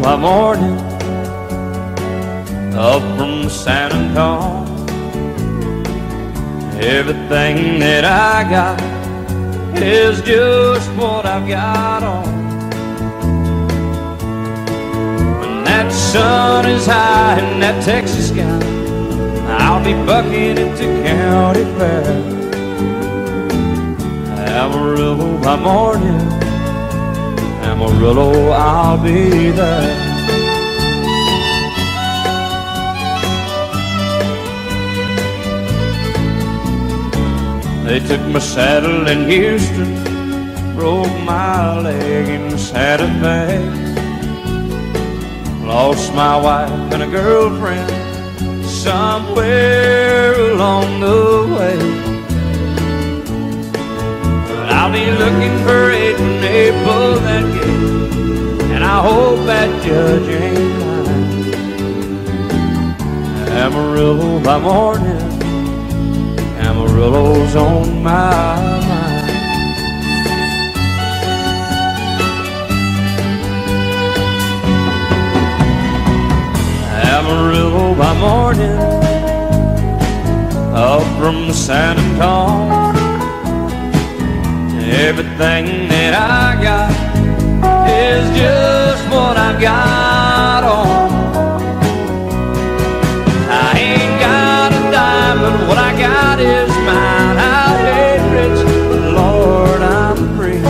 by morning, up from San Antonio. Everything that I got is just what I've got on. When that sun is high in that Texas sky, I'll be bucking at the county fair. Amarillo by morning, Amarillo, I'll be there. They took my saddle in Houston, broke my leg in Santa Fe. Lost my wife and a girlfriend somewhere along the way. But I'll be looking for it when they pull that gate, and I hope that judge ain't lying. Amarillo by morning, Amarillo's on my mind. Amarillo by morning, up from San Antonio. Everything that I got is just what I got on. I ain't got a dime, but what I got is mine. I ain't rich, but Lord, I'm free.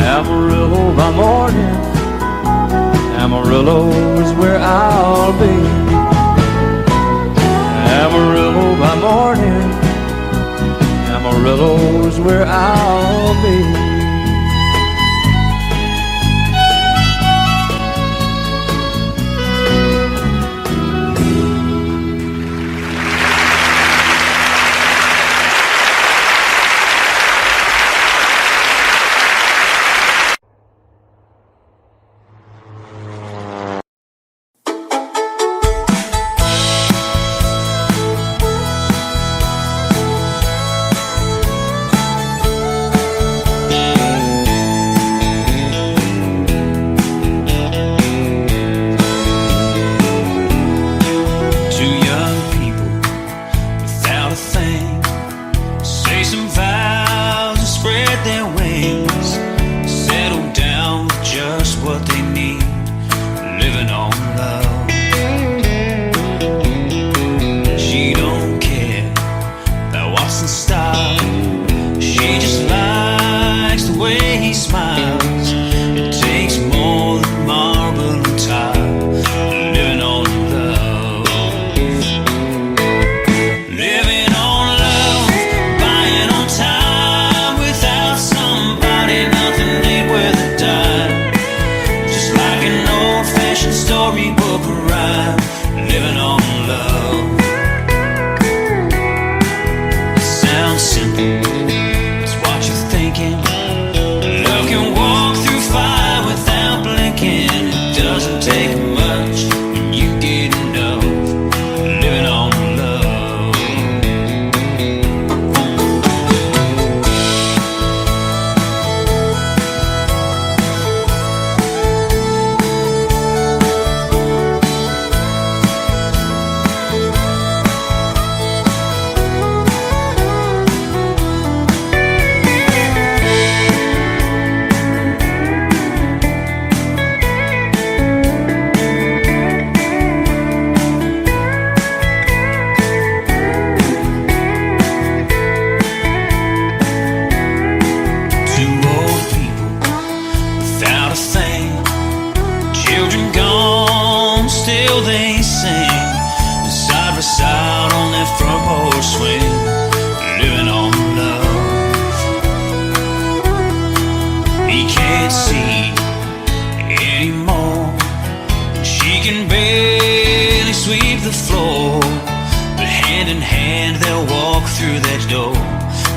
Amarillo by morning, Amarillo is where I'll be. Amarillo by morning, Amarillo is where I'll be.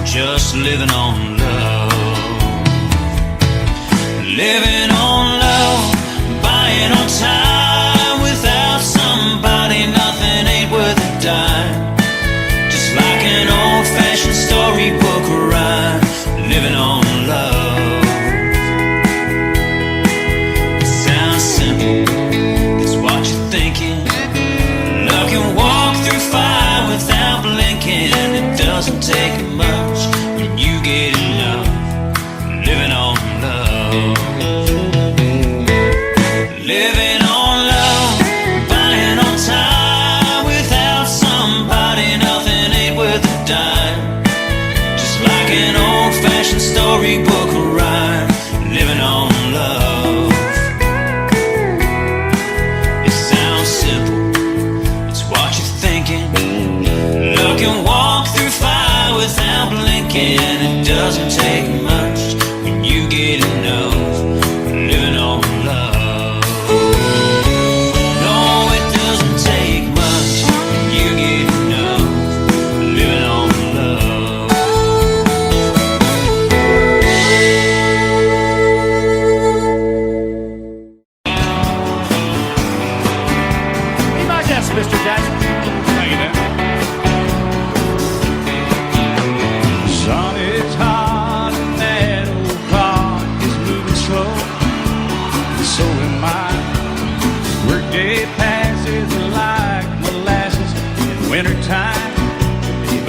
Just living on love. Living on love, buying on time. Without somebody, nothing ain't worth a dime. Just like an old-fashioned storybook rhyme. Living on love. It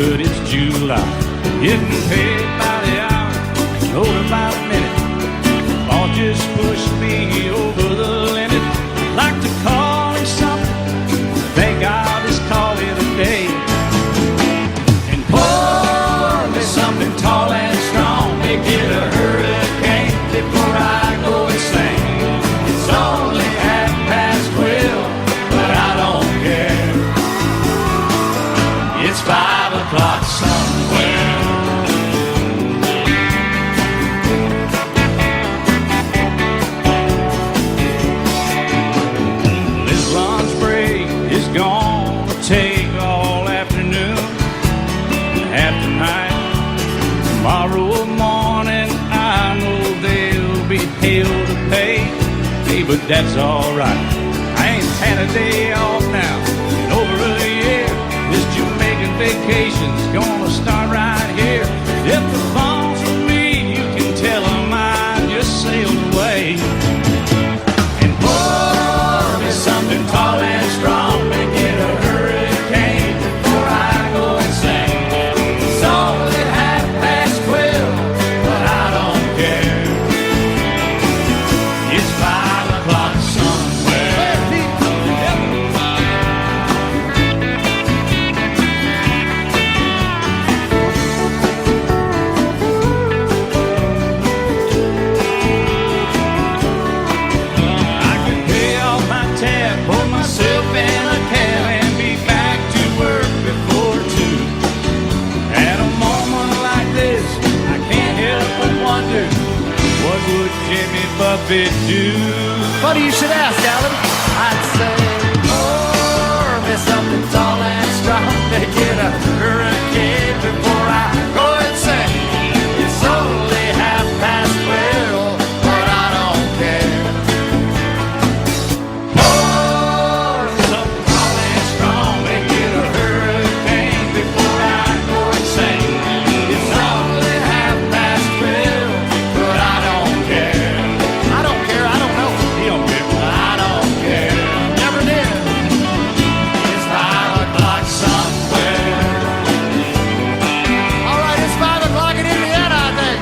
but it's July. You can pay by the hour, order by the minute, or just push me over the limit. Like to call it something, thank God just call it a day. And pour me something tall and strong, make it a hurricane before I go insane. It's only 12:30, but I don't care. It's 5 o'clock somewhere. This lunch break is gonna take all afternoon, half tonight. Tomorrow morning I know there'll be hell to pay. Hey, but that's alright. I ain't had a day off now in over a year. This Jamaican vacation's gonna start right here. If the phone's for me, you can tell them I just sailed away. And pour me something tall and strong, make it a hurricane before I go insane. It's only 12:30, but I don't care. It's 5 o'clock somewhere. I could pay off my tab, put myself in a cab, and be back to work before 2. At a moment like this, I can't help but wonder, what would Jimmy Buffett do? Funny you should ask, Alan. I'd say, pour me something tall and strong, make it a hurricane before I go insane. It's only 12:30, but I don't care. Pour something tall and strong, make it a hurricane before I go insane. It's only 12:30, but I don't care. I don't care, I don't know. He don't care. I don't care. Never did. It's 5 o'clock somewhere. All right, it's 5 o'clock in Indiana, I think.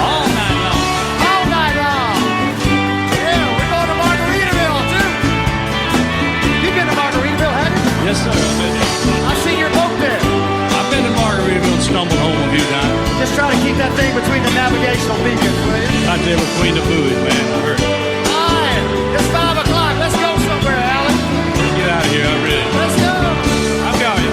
All night long. All night long. Yeah, we're going to Margaritaville, too. You've been to Margaritaville, haven't you? Yes, sir. I've been there. I've seen your boat there. I've been to Margaritaville and stumbled home a few times. Just try to keep that thing between the navigational beacons, will you? Right there between the buoys, man. I heard. All right, it's 5 o'clock. Let's go somewhere, Alan. Get out of here. I'm ready. Let's go. I've got you.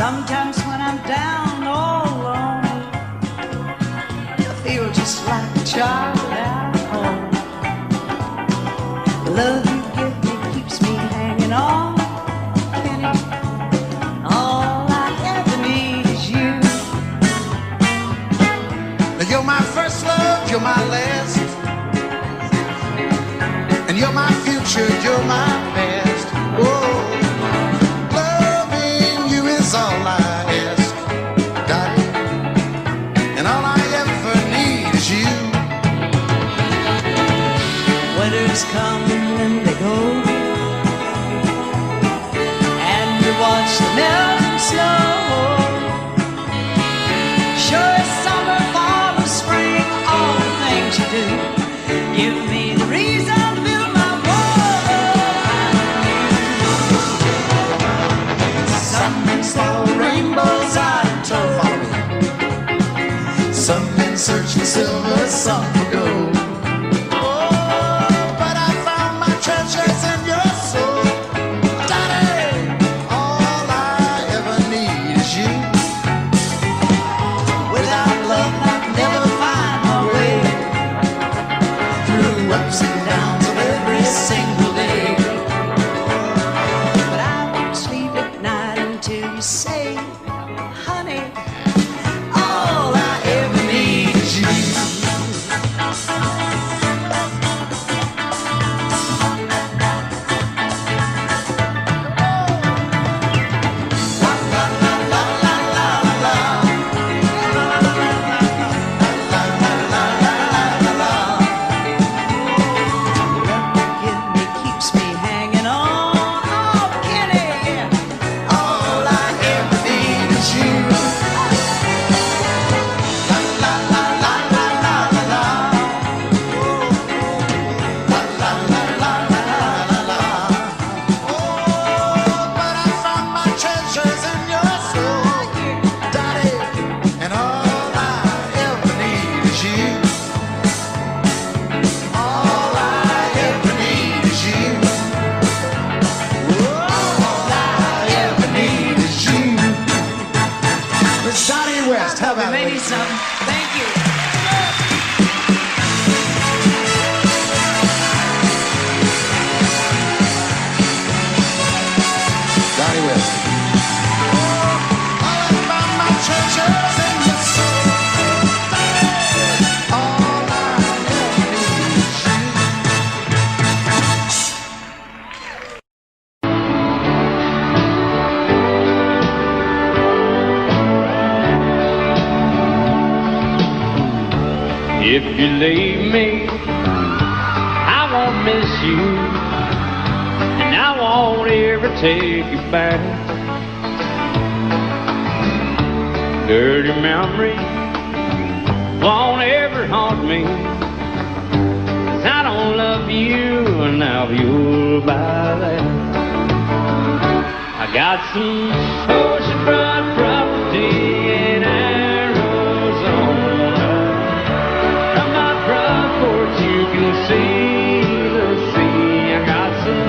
Sometimes when I'm down all alone, I feel just like a child at home. The love you give me keeps me hanging on, Penny. All I ever need is you. You're my first love, you're my last, and you're my future, you're my past. Oh, loving you is all I ask, darling, and all I ever need is you. Winters come and they go, and we watch the melting snow. Sure as summer, fall, or spring, all the things you do give me the reason to build my world. Some men follow rainbows out in tow, follow me. Some men search for silver, some for gold. Oh, but I found my treasures in your soul, darling. All I ever need is you. Without love, I'd never find my way Through ups and downs of every single day. but I won't sleep at night until you say, honey, all I ever need is you. you leave me, I won't miss you, and I won't ever take you back. Dirty memory won't ever haunt me, 'cause I don't love you, and now you'll buy that. I got some oceanfront property in Arizona. From my front porch you can see the sea. I got some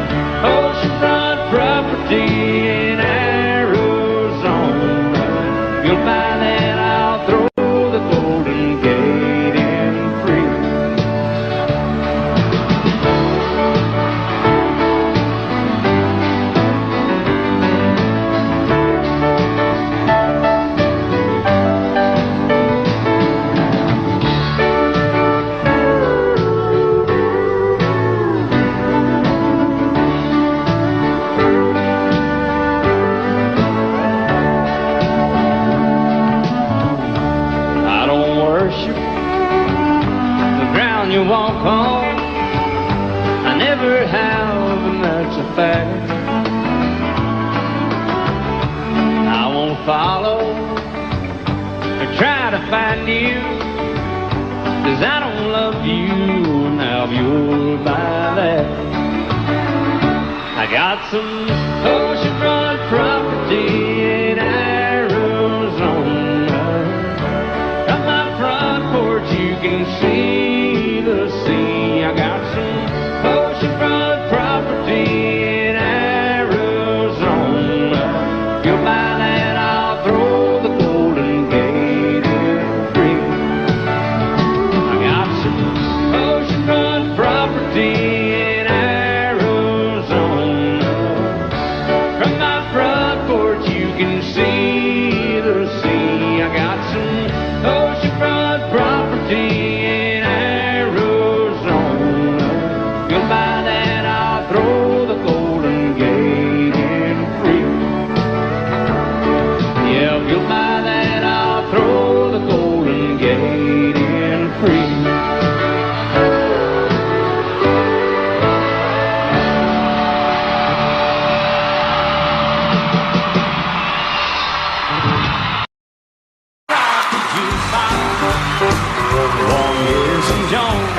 oceanfront property in Arizona. You'll buy that, I'll throw the Golden Gate in free. I don't worship the ground you walk on. I never have, and that's a fact. I won't follow or try to find you, 'cause I don't love you, now you'll buy that. I got some oceanfront property in Arizona. From my front porch you can see the sea. I got some oceanfront property in Arizona. You'll buy that, I'll throw the Golden Gate in free. I got some oceanfront property in Arizona. From my front porch you can see the sea. I got some oceanfront property in Arizona. You'll buy that, I'll throw the Golden Gate in free. Yeah, if you'll buy that, I'll throw the Golden Gate in free. Won't hear some Jones,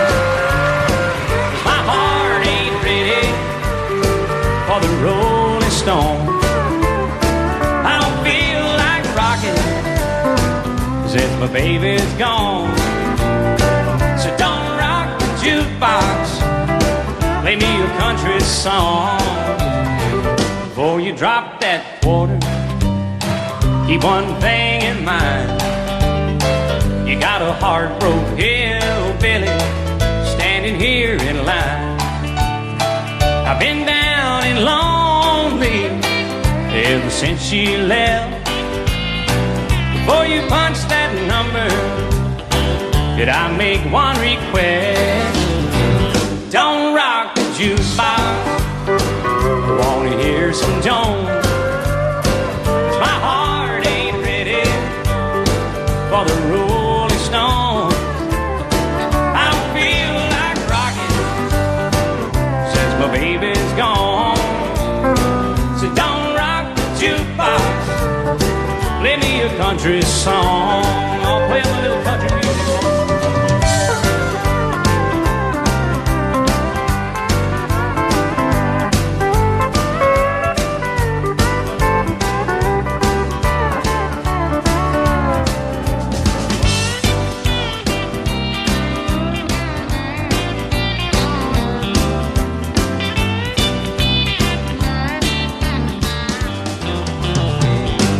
'cause my heart ain't ready for the Rolling Stone. I don't feel like rocking since my baby's gone. So don't rock the jukebox, play me a country song. Before you drop that quarter, keep one thing in mind. You got a heart-broke hillbilly standing here in line. I've been down and lonely ever since she left. Before you punch that number, could I make one request? Don't rock the jukebox, I wanna hear some Jones. 'Cause my heart ain't ready for the Rolling Stone. I don't feel like rocking since my baby's gone. So don't rock the jukebox, play me a country song. I'll play a little country music.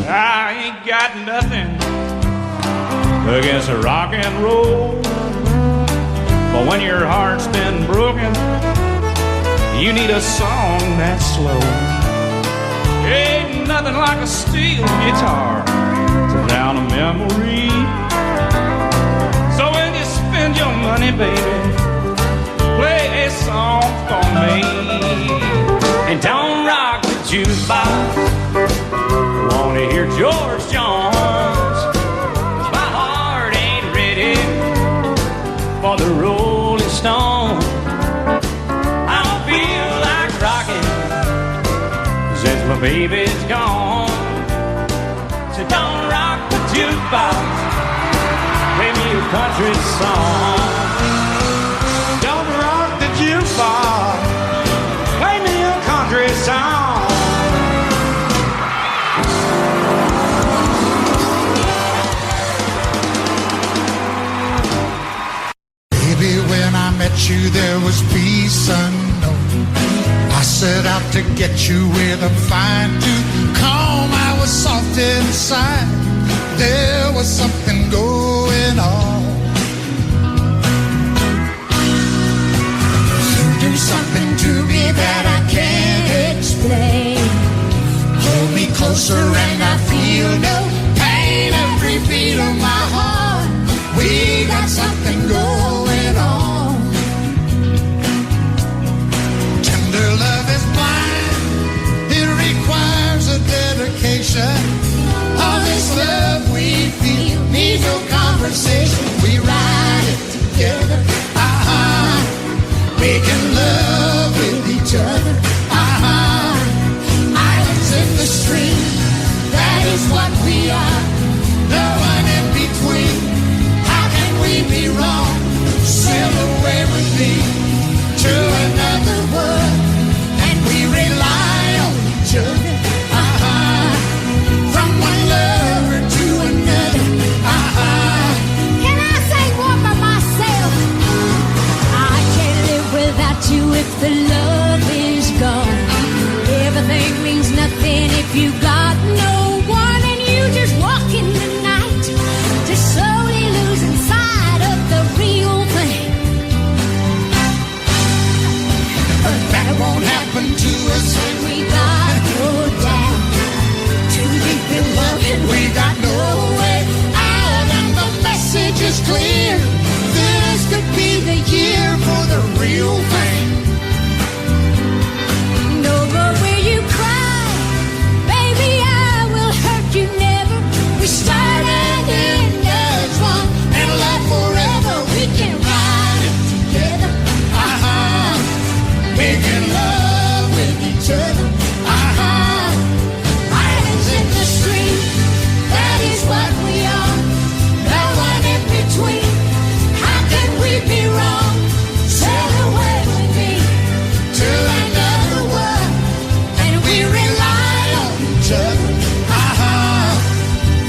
I ain't got nothing against a rock and roll, but when your heart's been broken, you need a song that's slow. Ain't nothing like a steel guitar to drown a memory. So when you spend your money, baby, play a song for me. And don't rock the jukebox, wanna hear George Jones. 'Cause my heart ain't ready for the my baby's gone. So don't rock the jukebox, play me a country song. Don't rock the jukebox, play me a country song. Baby, when I met you, there was peace unknown. I set out to get you with a fine-tooth comb. I was soft inside. There was something going on. You do something to me that I can't explain. Hold me closer and I feel no pain. Every beat of my heart, we got something going on. Tender love is blind. It requires a dedication. All this love we feel needs no conversation. We ride it together, making love with each other, Islands in the stream, that is what we are. No one in between. How can we be wrong? Sail away with me to another world, and we rely on each other. From one lover to another. Can I say one by myself? I can't live without you if the love is gone. Everything means nothing if you got no one, and you just walk in the night, just slowly losing sight of the real thing. But that won't happen to us And we got no down, too deep in love, and we got no way out, and the message is clear. This could be the year for the real thing. no, but will you cry? Baby, I will hurt you never. We started in as one, And love forever. we can ride it together. Making love with each other. Islands in the stream, that is what we are. No one in between. How can we be wrong? Sail away with me To another world, and we rely on each other.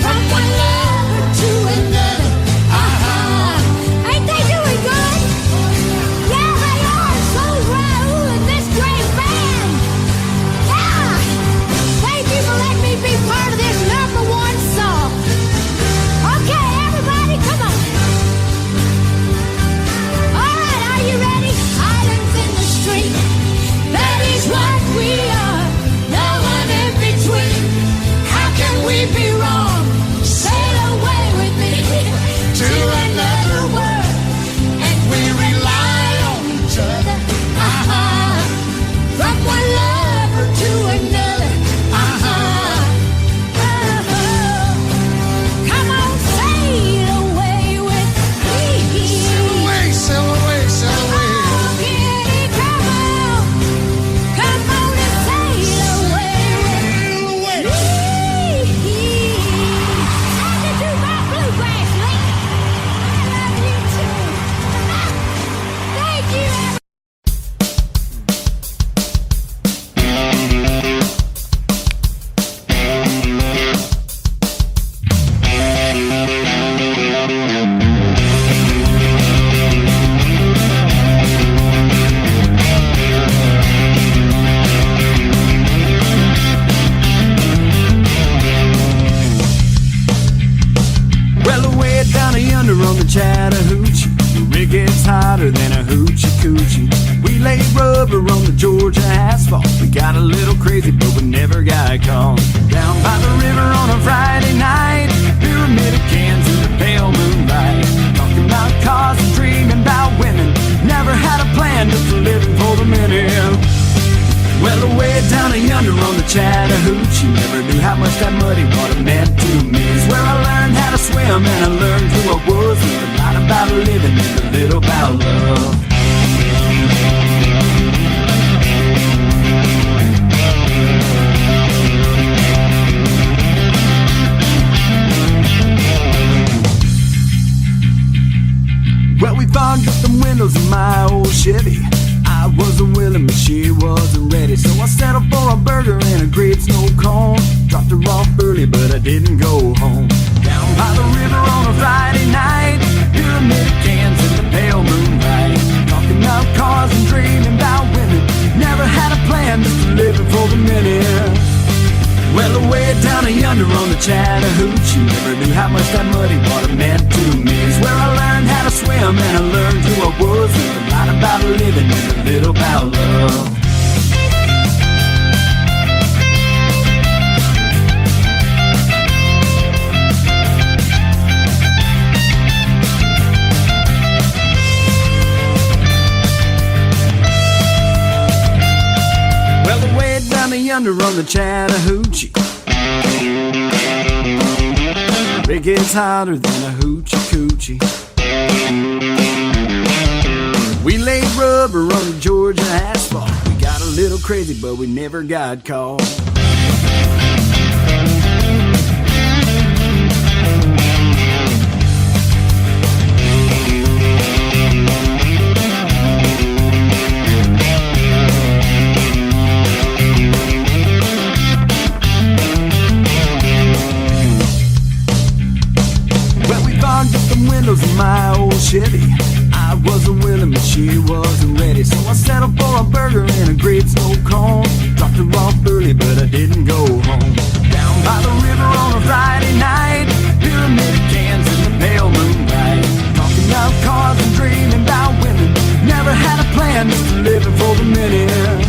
from one lover to another. Ain't they doing good? Yeah, they are. So Raul and this great band. Yeah. Thank you for letting me be part of this #1 song. Okay, everybody, come on. All right, are you ready? Islands in the street. That is what we are. No one in between. How can we be wrong? Sail away with me to another world, and we rely on each other. From one lover to another. Come on, sail away with me. Sail away, sail away, sail away. Oh, kitty, come on. Come on and sail away with me. How did you buy bluegrass, Lee? I love you too. Thank you. Well, away down yonder on the Chattahoochee, the rig gets hotter than a hoochie coochie. We lay rubber on the Georgia asphalt. We got a little crazy, but we never got caught. Down by the river on a Friday night, pyramid of cans in the pale moonlight. Talking about cars and dreaming about women. Never had a plan, just living for the minute. Well, away down yonder on the Chattahoochee, never knew how much that muddy water meant to me. It's where I learned how to swim and I learned who I was. Learned a lot about living and a little about love. early, but I didn't go home. Down by the river on a Friday night, pyramid cans in the pale moonlight, talking about cars and dreaming about women. Never had a plan, just living for the minute. Well, away down yonder on the Chattahoochee, never knew how much that muddy water meant to me. It's where I learned how to swim and I learned who I was. And a lot about living and a little about love. Yonder on the Chattahoochee, it gets hotter than a hoochie coochie. We laid rubber on the Georgia asphalt. We got a little crazy, but we never got caught. Windows of my old Chevy. I wasn't willing, but she wasn't ready. So I settled for a burger and a great snow cone. Dropped her off early, but I didn't go home. Down by the river on a Friday night, pyramid cans in the pale moonlight, talking about cars and dreaming about women. Never had a plan, just living for the minute.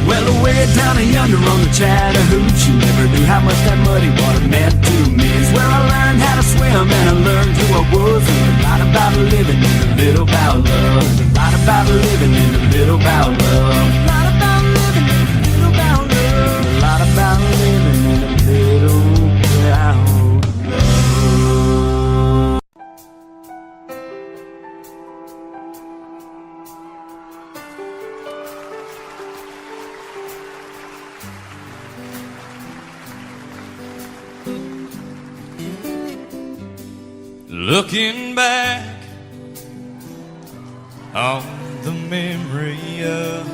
Well, away down yonder on the Chattahoochee, never knew how much that muddy water meant to me. It's where I learned how to swim and I learned who I was. And a lot about living and a little about love. A lot about living and a little about love. A lot about living and a little about love. A lot about living and a little about love. Looking back on the memory of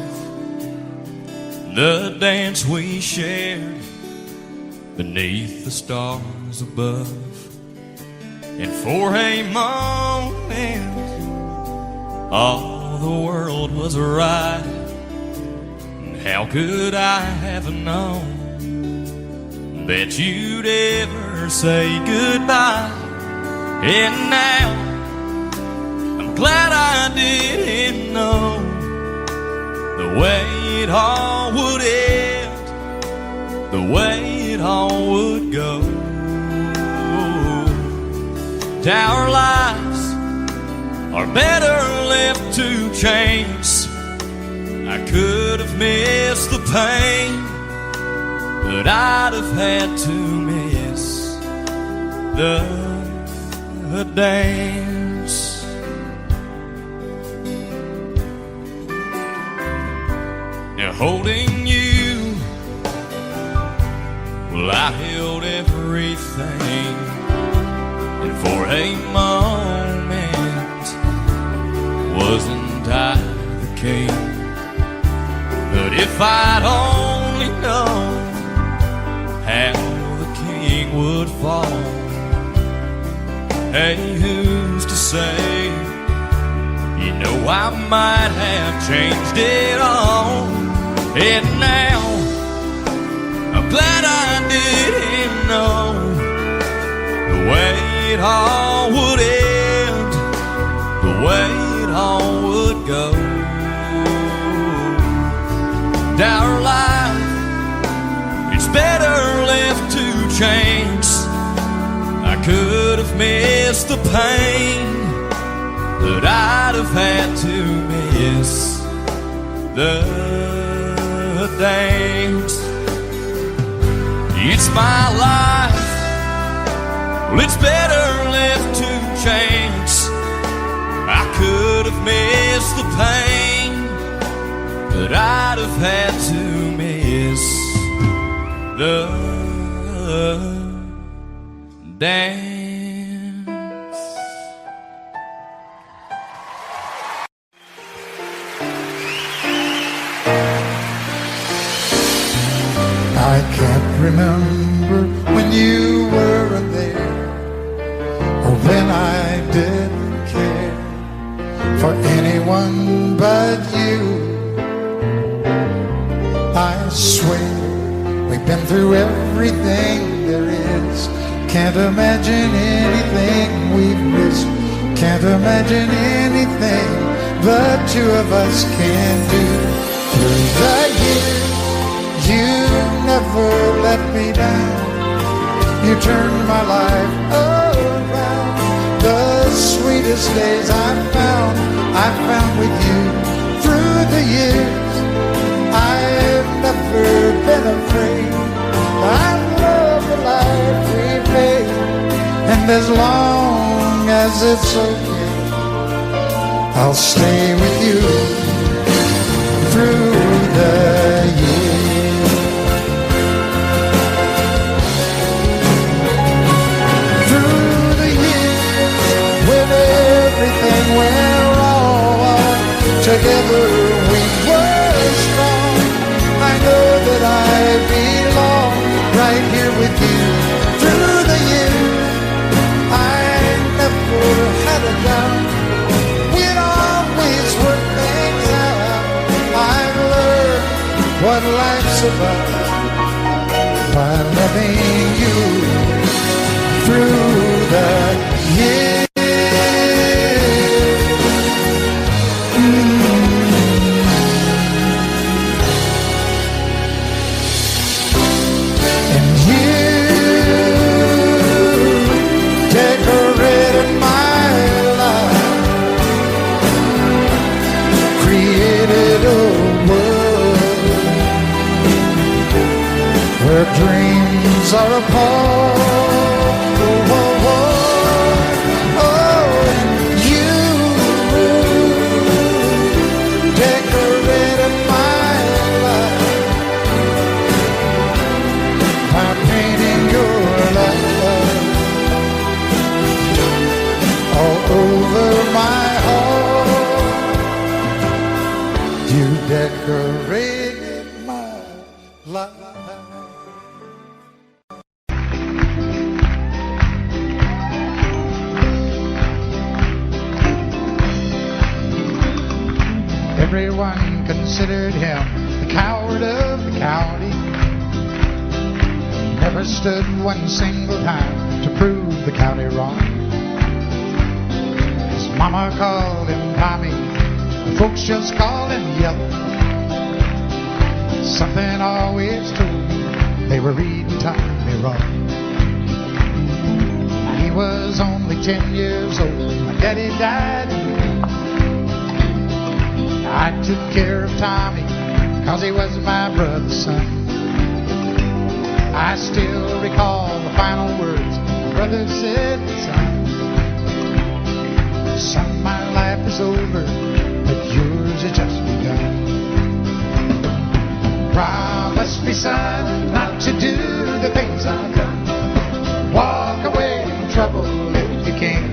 the dance we shared beneath the stars above, and for a moment all the world was right. And how could I have known that you'd ever say goodbye? And now I'm glad I didn't know the way it all would end, the way it all would go. Our lives are better left to chance. I could have missed the pain, but I'd have had to miss the dance. Now holding you, well, I held everything, and for a moment wasn't I the king? But if I'd only known how the king would fall, hey, who's to say? You know, I might have changed it all. And now I'm glad I didn't know the way it all would end, the way it all would go. And our life, it's better left to chance. I could have missed the pain, but I'd have had to miss the dance. It's my life, well, it's better left to chance. I could have missed the pain, but I'd have had to miss the dance. I can't remember when you weren't there, or when I didn't care for anyone but you. I swear we've been through everything there is. Can't imagine anything we've missed. Can't imagine anything the two of us can do. Through the years, you never let me down. You turned my life around. The sweetest days I found with you. Through the years, I've never been afraid. I love the life we've made, and as long as it's okay, I'll stay with you through the years. Through the years, when everything went wrong, together we were strong. I know that I belong right here with you. Through the years, I never had a doubt. We'd always work things out. I've learned what life's about by loving you through the years. Where dreams are apart. Oh, oh, oh, oh, you decorated my life by painting your love all over my heart. You decorated my life. Everyone considered him the coward of the county. Never stood one single time to prove the county wrong. His mama called him Tommy, the folks just called him Yellow. Something always told me they were reading Tommy wrong. He was only 10 years old, my daddy died. I took care of Tommy, 'cause he was my brother's son. I still recall the final words my brother said, son, my life is over, but yours has just begun. Promise me, son, not to do the things I've done. Walk away from trouble if you can.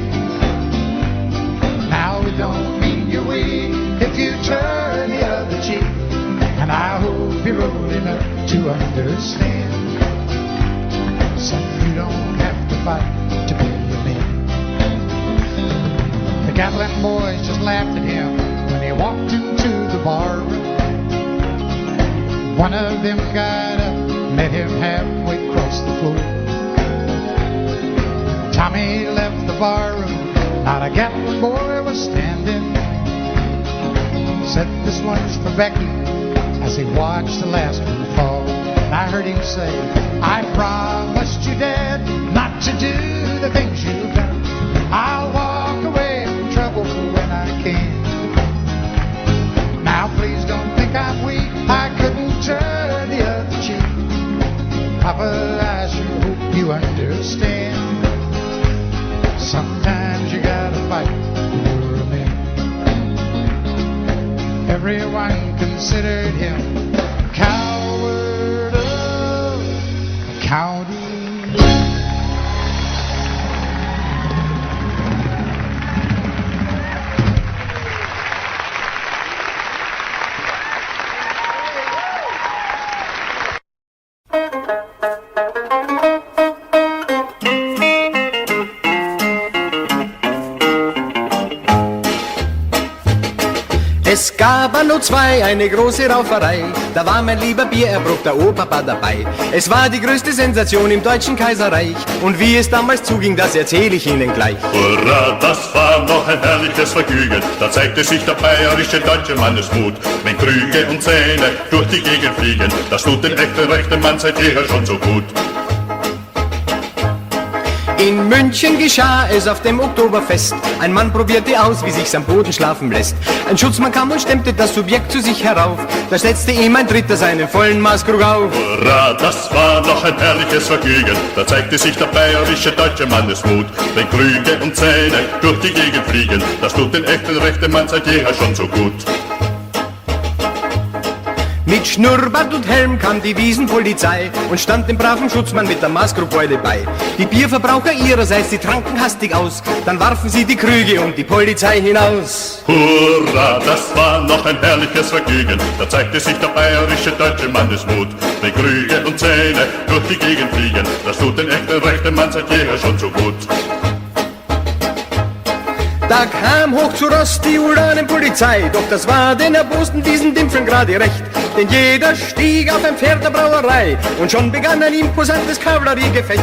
Now it don't mean you're weak if you turn the other cheek, and I hope you're old enough to understand. Son, you don't have to fight to be a man. The Gatlin boys just laughed at him when he walked into the bar room. One of them got up, met him halfway across the floor. Tommy left the bar room, not a Gatlin boy was standing. Said, this one's for Becky, as he watched the last one fall. And I heard him say, I promised you, Dad, not to do the things you've done. I'll walk away from trouble when I can. Now please don't think I'm weak, I couldn't turn the other cheek. Papa, I sure hope you understand. Sometimes you gotta fight for a man. Everyone considered him a coward of the county. gab anno 2 eine große Rauferei. Da war mein lieber Biererbruch, der Oberpapa, dabei. Es war die größte Sensation im deutschen Kaiserreich. Und wie es damals zuging, das erzähle ich Ihnen gleich. Hurra, das war noch ein herrliches Vergnügen. Da zeigte sich der bayerische deutsche Mannesmut. Wenn Krüge und Zähne durch die Gegend fliegen, das tut dem echten rechten Mann seit jeher schon so gut. In München geschah es auf dem Oktoberfest. Ein Mann probierte aus, wie sich's am Boden schlafen lässt. Ein Schutzmann kam und stemmte das Subjekt zu sich herauf. Da setzte ihm ein Dritter seinen vollen Maßkrug auf. Hurra, das war noch ein herrliches Vergnügen. Da zeigte sich der bayerische deutsche Mannesmut. Wenn Krüge und Zähne durch die Gegend fliegen, das tut den echten rechten Mann seit jeher schon so gut. Mit Schnurrbart und Helm kam die Wiesenpolizei und stand dem braven Schutzmann mit der Maßkrugbeule bei. Die Bierverbraucher ihrerseits, die tranken hastig aus, dann warfen sie die Krüge und die Polizei hinaus. Hurra, das war noch ein herrliches Vergnügen. Da zeigte sich der bayerische deutsche Mannesmut. Wenn Krüge und Zähne durch die Gegend fliegen, das tut den echten rechten Mann seit jeher schon so gut. Da kam hoch zu Ross die Uranenpolizei, doch das war den erbosten Wiesendimpfeln gerade recht. Denn jeder stieg auf ein Pferd der Brauerei und schon begann ein imposantes Kavalleriegefecht.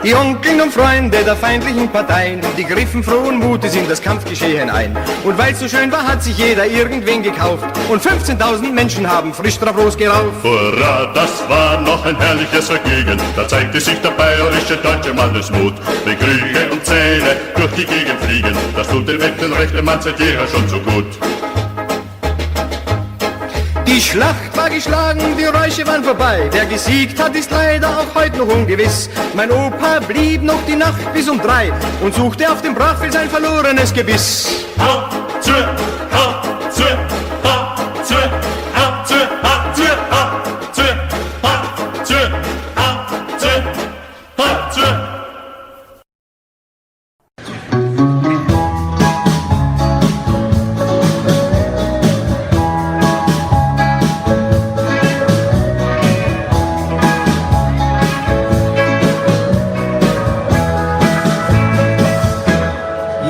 Die Onkeln und Freunde der feindlichen Parteien, die griffen frohen Mutes in das Kampfgeschehen ein. Und weil's so schön war, hat sich jeder irgendwen gekauft und 15.000 Menschen haben frisch drauf losgerauft. Hurra, das war noch ein herrliches Vergnügen. Da zeigte sich der bayerische deutsche Mannesmut. Wenn Krüge und Zähne durch die Gegend fliegen, das tut dem echten rechten Mann seit jeher schon so gut. Die Schlacht war geschlagen, die Räusche waren vorbei. Wer gesiegt hat, ist leider auch heute noch ungewiss. Mein Opa blieb noch die Nacht bis um 3 und suchte auf dem Brachfeld sein verlorenes Gebiss.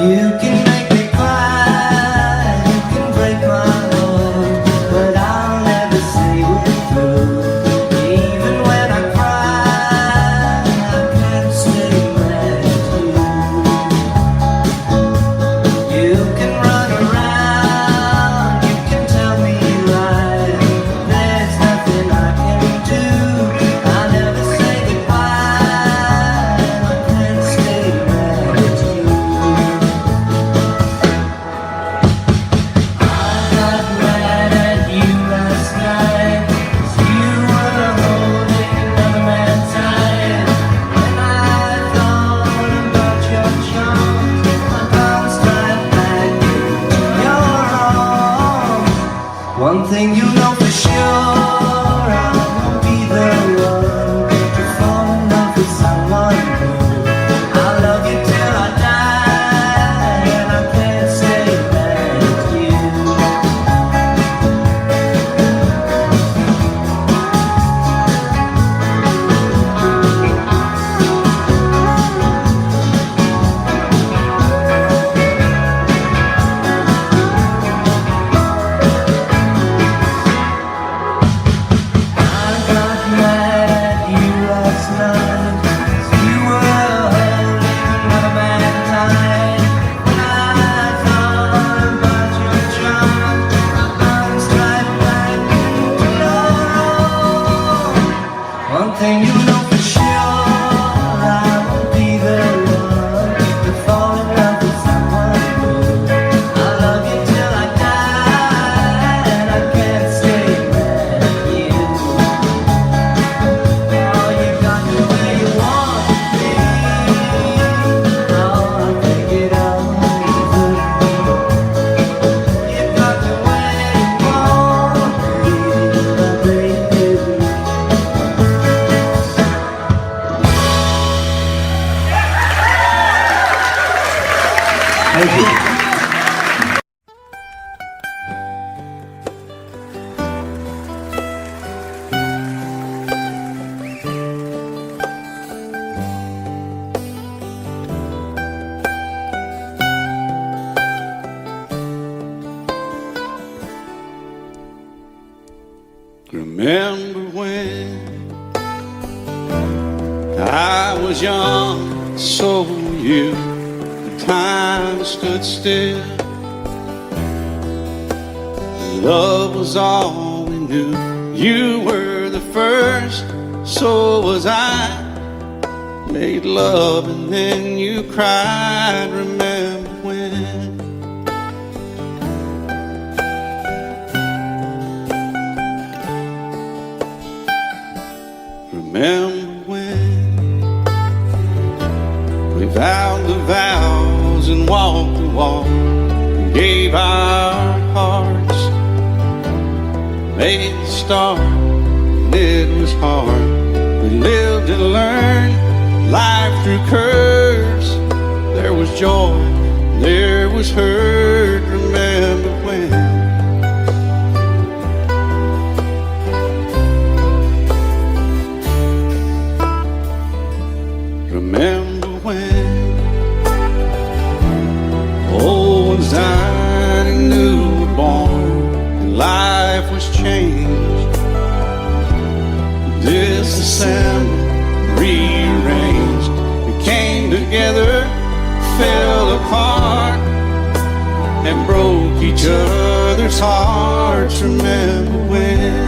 You can make me cry, you can break my heart, but I'll never see it through. Even when I cry, I can't stay mad at you. You can run around, you can tell me you lied. There's nothing I can do. I'll never say goodbye, I can't stay mad at you. One thing you know for sure, I won't be the one to fall in love with someone new. I'll love you till I die, and I can't stay mad at you. One thing you know for sure, I won't be the one to fall in love with someone new. I'll love you till I die, and I can't stay mad at you. Oh, you got me where you want me. Oh, I'll take it all easy. You got me where you want me, baby. Thank you. Remember when I was young, so were you. The time stood still. Love was all we knew. You were the first, so was I. Made love and then you cried. Remember when? Remember when we vowed the vows and walked the walk and gave our hearts, made the start, and it was hard. We lived and learned life through curves. There was joy, there was hurt. Remember when? Remember when old ones died and new were born, and life was changed, disassembled, rearranged. We came together, fell apart, and broke each other's hearts. Remember when?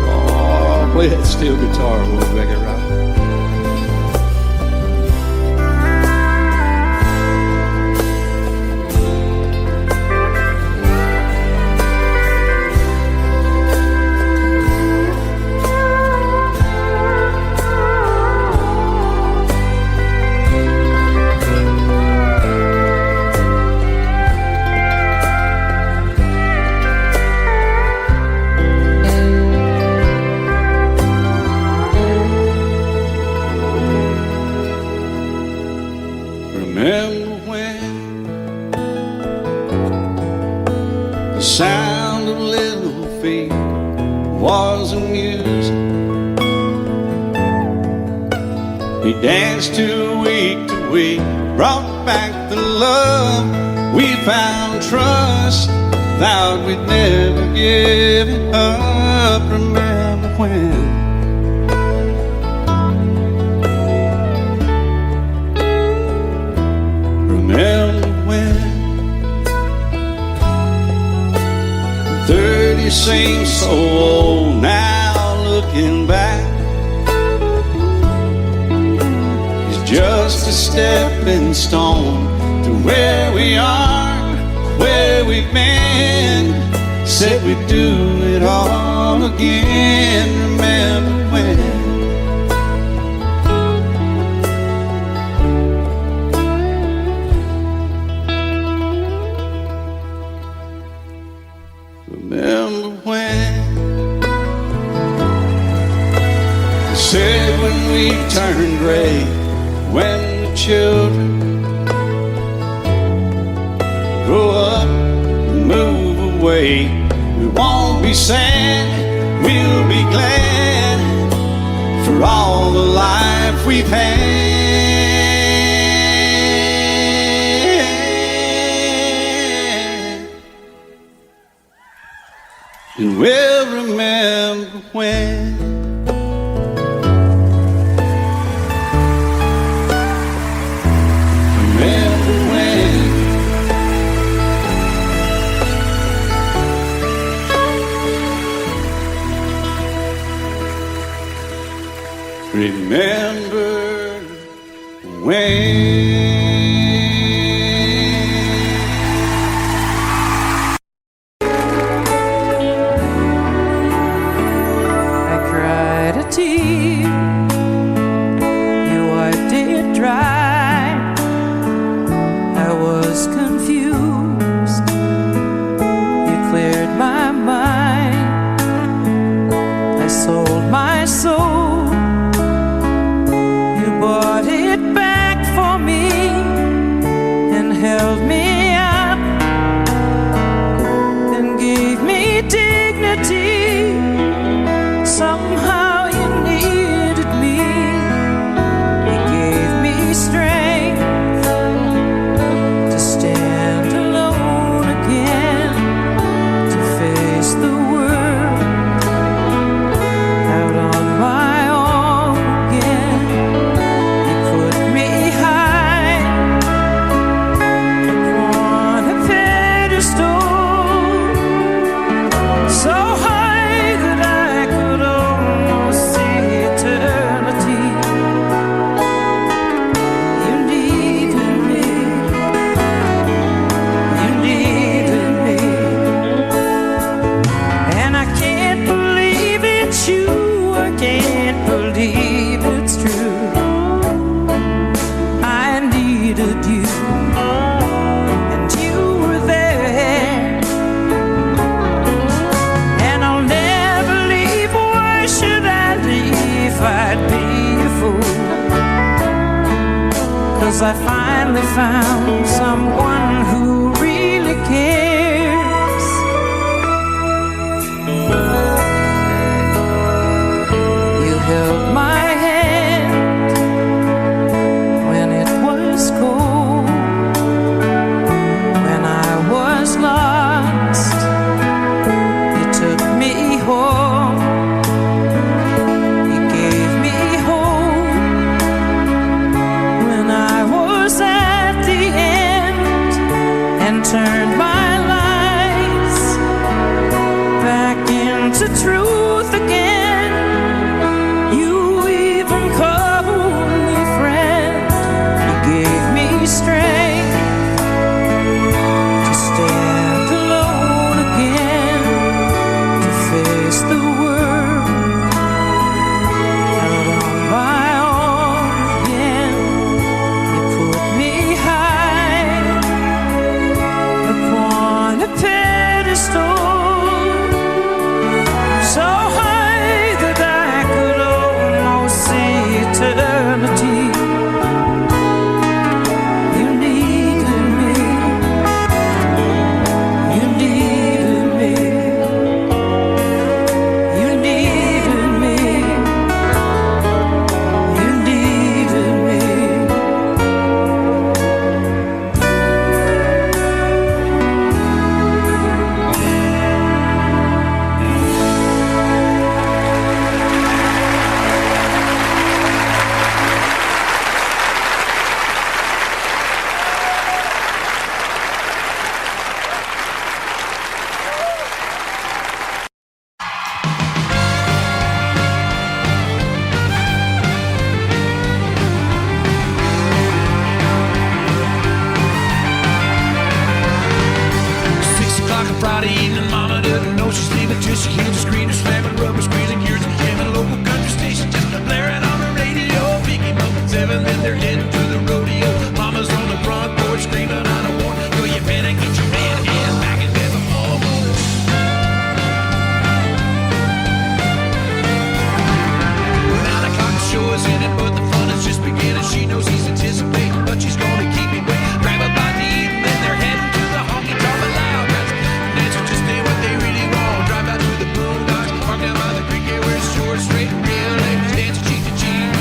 Oh, play that steel guitar, we'll make it right. Remember when the sound of little feet was a music we danced to week, brought back the love we found, trust, vowed we'd never give it up. Remember when? Remember when 30 seems so old now, looking back, it's just a stepping stone to where we are, where we've been. Said we'd do it all again. Remember when? Remember when they said when we turned gray, when the children grow up and move away, we won't be sad, we'll be glad for all the life we've had. And we'll remember when. Remember when. Remember when. Hey, Chris. turned my lies back into truth again. You even called me friend. You gave me strength to stand alone again, to face the world out on my own again. You put me high upon a pedestal, so high that I could almost see eternity. You needed me. You needed me. You needed me. You needed me. On Friday evening, Mama doesn't know she's leaving till she hears the screaming, slamming, rubber squealing, gears and jamming. A local country station just blaring on the radio. Pick him up at 7, then they're heading to the rodeo. Mama's on the front porch screaming out a warning. Go you better get your man hand back in bed before morning. 9 o'clock, the show is ended, but the fun is just beginning. She knows he's anticipating, but she's gonna keep him waiting. Grab a bite to eat, and then they're heading to the honky tonk loud. That's just ain't what they really want. Drive out to the boondocks, park down by the creek, where it's short, straight, and real ladies dance cheek to cheek.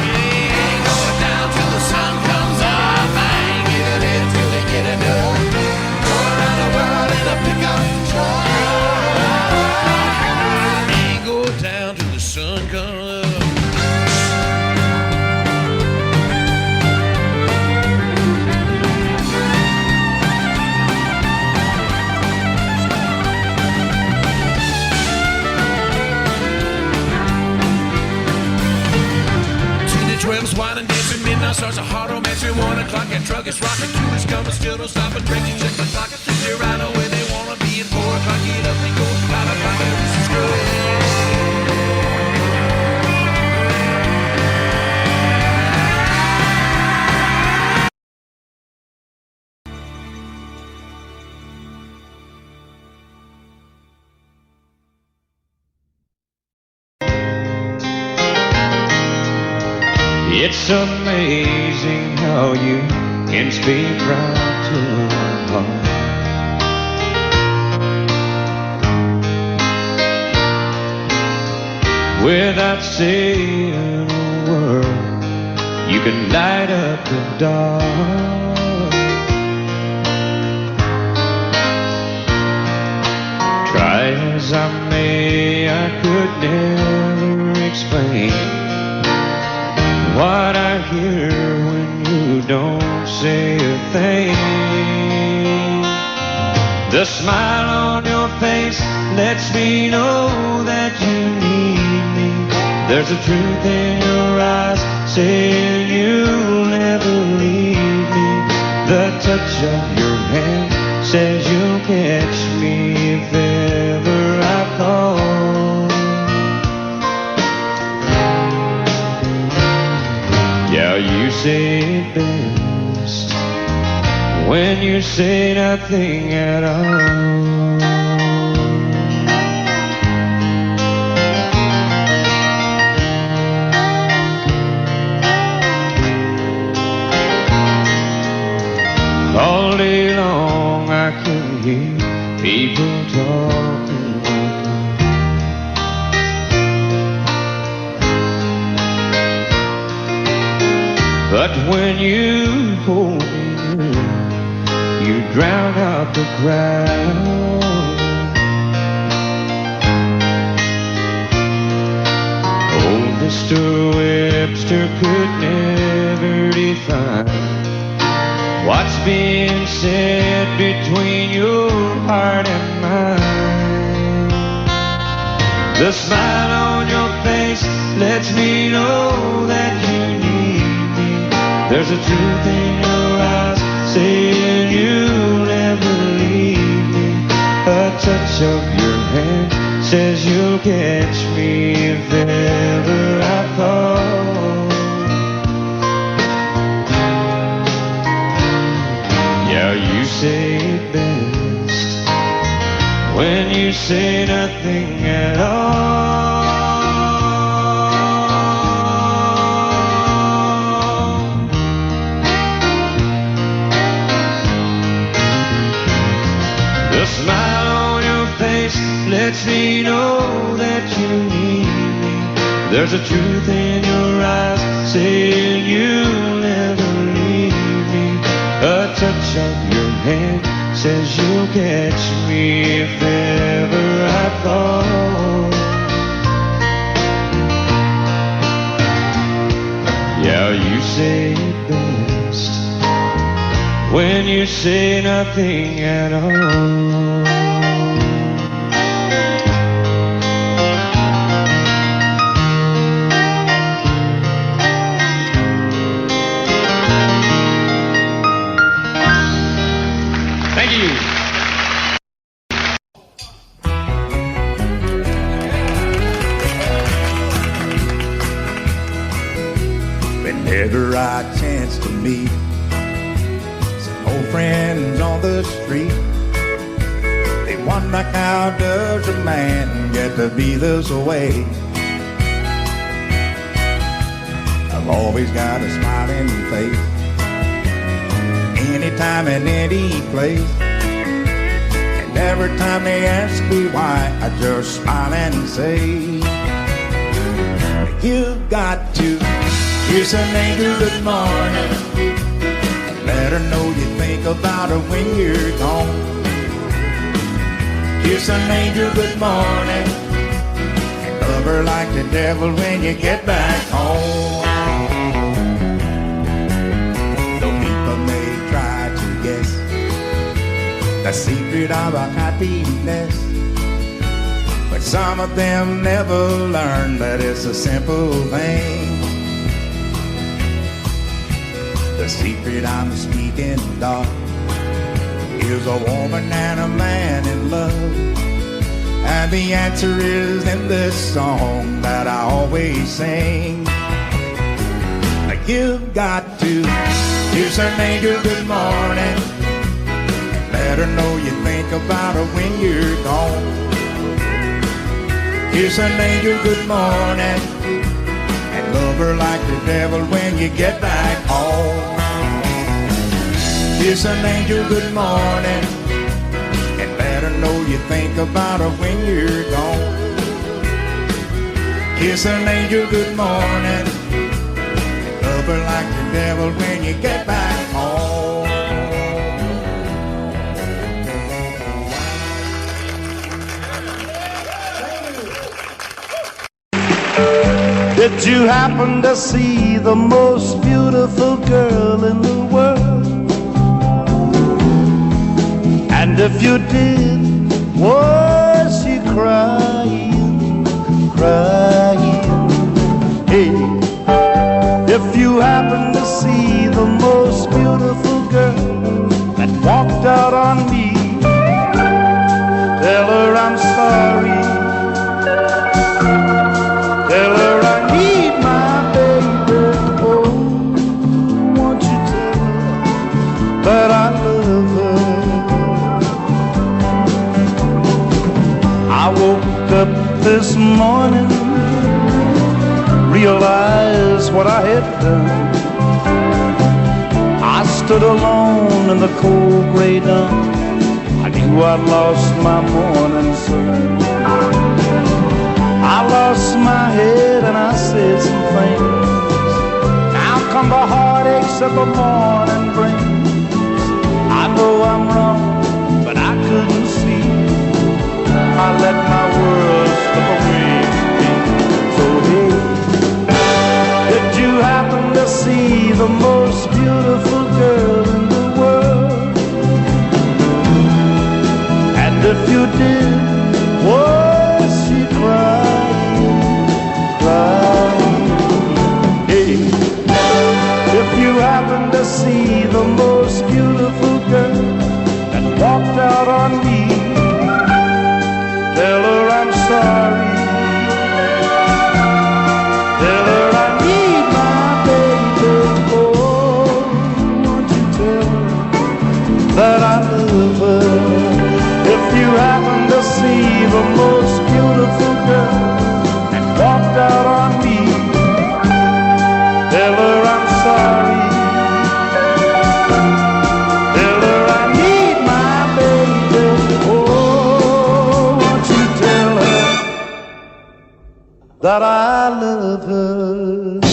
Yeah, going down till the sun comes up. I ain't giving in till they get enough. Going around the world in a pickup truck. Ain't going down till the sun comes up. Wine and dancing, midnight starts a hard romance at 1 o'clock. That truck is rocking, two is coming, still don't stop. And drinking, check the clock, and they're right on where they wanna be. At 4 o'clock, get up and go, 5 o'clock, everything's It's amazing how you can speak right to my heart. Without saying a word, you can light up the dark. Try as I may, I could never explain what I hear when you don't say a thing. The smile on your face lets me know that you need me. There's a truth in your eyes saying you'll never leave me. The touch of your hand says you'll catch me if ever I call. Yeah, you say it best when you say nothing at all. All day long I can hear people talking like that. But when you hold me near, you drown out the crowd. Oh, Mr. Webster could never define what's being said between your heart and mine. The smile on your face lets me know that you need me. There's a truth in your eyes saying you'll never leave me. A touch of your hand says you'll catch me if ever I fall. Yeah, you say it best when you say nothing at all. The smile on your face lets me know that you need me. There's a truth in your eyes saying you'll never leave me. A touch of your hand says you'll catch me if ever I fall. Yeah, you say it best when you say nothing at all. Thank you. Whenever I chance to meet some old friends on the street, they wonder how does a man get to be this way. I've always got a smiling face, anytime and any place. And every time they ask me why, I just smile and say, you've got to kiss an angel good morning, let her know you think about her when you're gone. Kiss an angel good morning, and love her like the devil when you get back home. Though people may try to guess the secret of our happiness, but some of them never learn that it's a simple thing. The secret I'm speaking of is a woman and a man in love, and the answer is in this song that I always sing. You've got to kiss an angel good morning, let her know you think about her when you're gone. Kiss an angel good morning, and love her like the devil when you get back home. Kiss an angel good morning, and let her know you think about her when you're gone. Kiss an angel good morning, and love her like the devil when you get back home. Did you happen to see the most beautiful girl in the world? And if you did, was she crying, crying? Hey, if you happen to see the most beautiful girl that walked out on me, tell her I'm sorry, tell her I need my baby. Oh, won't you tell her that I love her? I woke up this morning, realized what I had done. I stood alone in the cold gray dawn. I knew I'd lost my morning sun. I lost my head and I said some things. Now come the heartaches that the morning brings. I know I'm wrong, but I couldn't see. I let my world slip away from me. So hey, did you happen to see the most beautiful girl in the world? happen to see the most beautiful girl that walked out on me, tell her I'm sorry. Tell her I need my baby. Oh, won't you tell her that I love her? If you happen to see the most beautiful girl that walked out on me, tell her I'm sorry. Tell her I need my baby. Oh, won't you tell her that I love her?